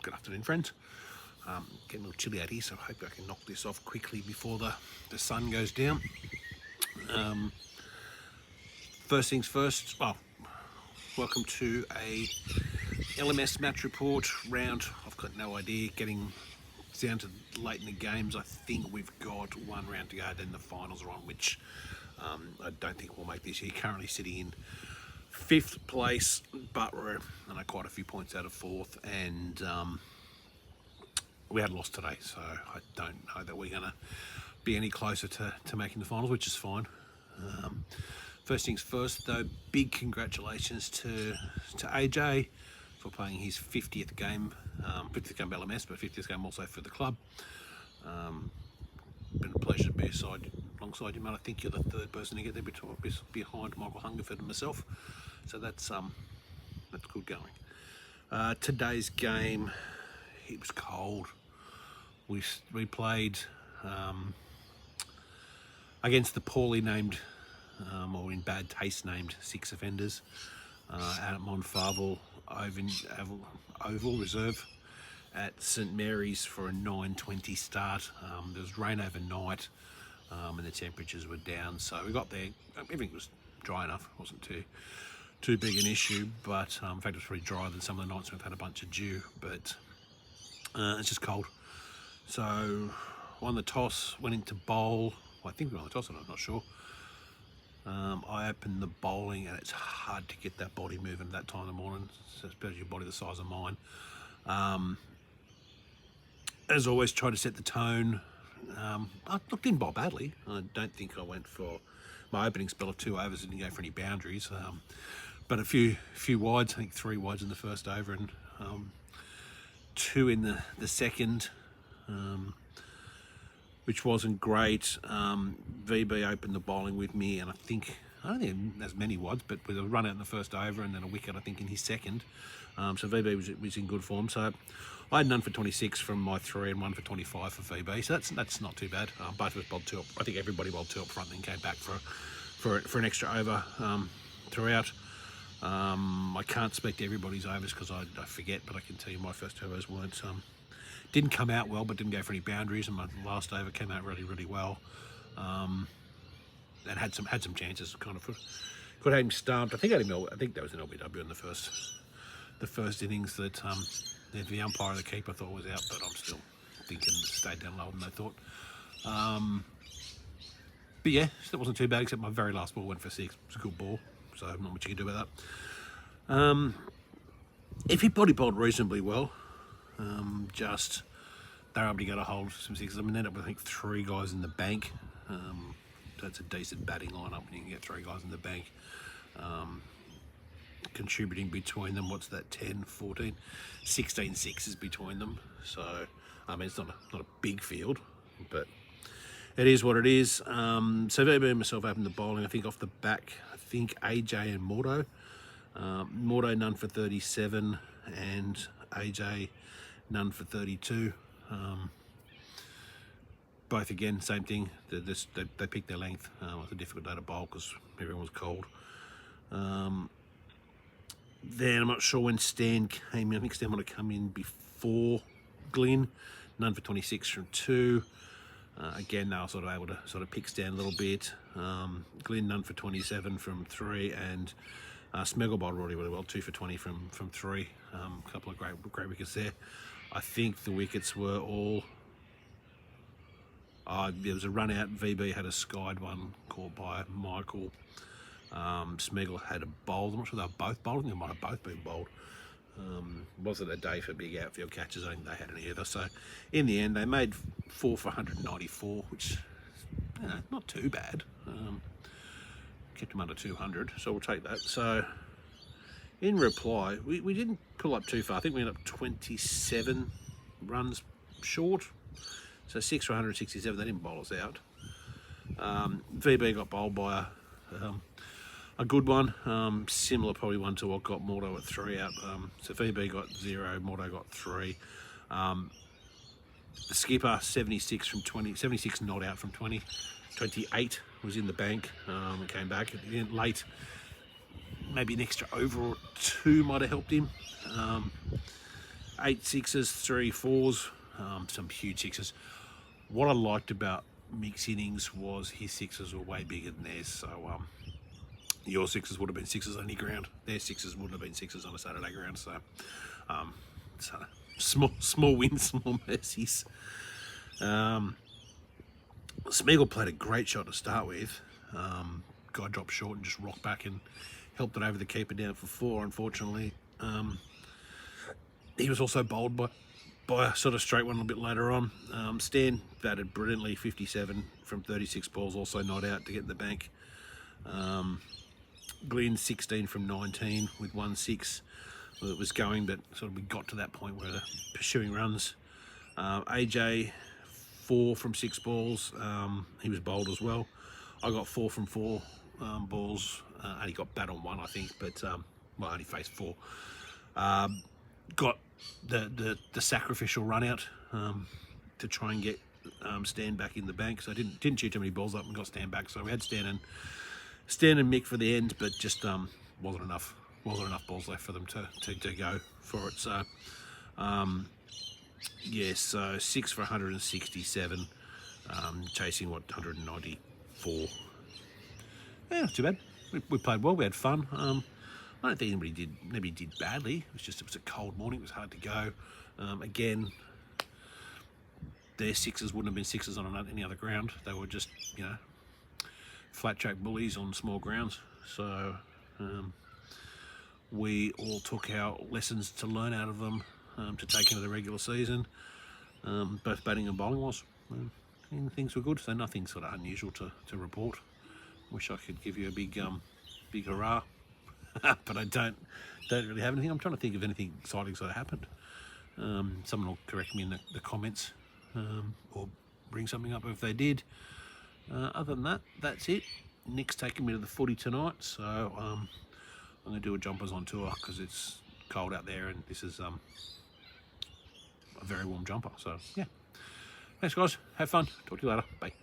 Good afternoon, friends. Getting a little chilly out here, so I hope I can knock this off quickly before the sun goes down. First things first, welcome to a LMS match report round. I've got no idea, getting down to late in the games. I think we've got one round to go, then the finals are on, which I don't think we'll make this year. Currently sitting in 5th place, but we're quite a few points out of 4th, and we had lost today, so I don't know that we're going to be any closer to making the finals, which is fine. First things first, though, big congratulations to AJ for playing his 50th game, 50th game of LMS, but 50th game also for the club. Been a pleasure to be alongside you, mate. I think you're the third person to get there behind Michael Hungerford and myself, so that's good going. Today's game, it was cold. We played against the poorly named, or in bad taste named, 6 offenders out at Montfarvel Oval Reserve at St Mary's for a 9:20 start. There was rain overnight, and the temperatures were down, so we got there. Everything was dry enough. It wasn't too big an issue, but in fact it was pretty drier than some of the nights we've had a bunch of dew, but it's just cold. So won the toss, went into bowl. Well, I think we won the toss, I'm not sure. I opened the bowling, and it's hard to get that body moving at that time of the morning, especially your body the size of mine. As always, try to set the tone. I didn't bowl badly. I don't think I went for my opening spell of 2 overs, didn't go for any boundaries, but a few wides. I think 3 wides in the first over and 2 in the second, which wasn't great. VB opened the bowling with me, and I don't think as many wides, but with a run out in the first over and then a wicket, I think, in his second. So VB was in good form. So I had none for 26 from my 3 and 1 for 25 for VB. So that's not too bad. Both of us bowled 2 up. I think everybody bowled 2 up front, and then came back for an extra over throughout. I can't speak to everybody's overs because I forget, but I can tell you my first 2 overs didn't come out well, but didn't go for any boundaries, and my last over came out really, really well, and had some chances. Kind of could have him stumped. I think that was an LBW in the first innings that the umpire and the keeper thought was out, but I'm still thinking it stayed down lower than they thought. But yeah, it wasn't too bad, except my very last ball went for 6. It was a good ball, so not much you can do about that. If he body bowled reasonably well, just they're able to get a hold of some 6s. I mean, they ended up with, I think, 3 guys in the bank. That's a decent batting lineup when you can get 3 guys in the bank. Contributing between them, what's that, 10, 14, 16 sixes between them. So, I mean, it's not a big field, but it is what it is. So VB and myself opened the bowling. I think off the back, AJ and Mordo. Mordo none for 37 and AJ none for 32. Both again, same thing. They picked their length. It was a difficult day to bowl because everyone was cold. Then I'm not sure when Stan came in. I think Stan might have come in before Glyn. None for 26 from 2. Again, they were sort of able to pick Stan a little bit. Glyn none for 27 from 3, and Smeggle bowled really, really well. 2 for 20 from 3. A couple of great wickets there. I think the wickets were all. There was a run out. VB had a skied one caught by Michael. Smeggle had a bowl. I'm not sure they were both bowled. I think they might have both been bowled. Wasn't a day for big outfield catches. I think they had any either. So in the end, they made 4 for 194, which not too bad. Kept them under 200, so we'll take that. So in reply, we didn't pull up too far. I think we ended up 27 runs short. So 6 for 167. They didn't bowl us out. VB got bowled by a good one, similar probably one to what got Mordo at 3 out. So VB got 0, Mordo got 3. The skipper 76 from 20, 76 not out from 20, 28 was in the bank and came back at the end late. Maybe an extra over or 2 might have helped him. 8 sixes, 3 fours, some huge sixes. What I liked about Mick's innings was his sixes were way bigger than theirs. So your sixes would have been sixes on any ground. Their sixes wouldn't have been sixes on a Saturday ground. So, so small wins, small mercies. Smeagol played a great shot to start with. Guy dropped short and just rocked back and helped it over the keeper down for 4. Unfortunately, he was also bowled by a sort of straight one a little bit later on. Stan batted brilliantly, 57 from 36 balls, also not out to get in the bank. Glenn 16 from 19 with 1-6. Well, it was going, but sort of we got to that point where they're pursuing runs. AJ 4 from 6 balls. He was bowled as well. I got 4 from 4 balls. Only got bat on 1, I think, but well, only faced 4. Got the sacrificial run out to try and get Stan back in the bank. So I didn't chew too many balls up and got Stan back. So we had Stan and Mick for the end, but just wasn't enough balls left for them to go for it. So yes, so 6 for 167, chasing 194. Yeah, not too bad. We played well. We had fun. I don't think anybody did badly. It was a cold morning. It was hard to go. Again, their sixes wouldn't have been sixes on any other ground. They were just, flat track bullies on small grounds. So we all took our lessons to learn out of them to take into the regular season. Both batting and bowling was. And things were good, so nothing sort of unusual to report. Wish I could give you a big hurrah. But I don't really have anything. I'm trying to think of anything exciting that happened. Someone will correct me in the comments or bring something up if they did. Other than that, that's it. Nick's taking me to the footy tonight, so I'm going to do a jumpers on tour because it's cold out there and this is a very warm jumper. So yeah, thanks guys, have fun, talk to you later, bye.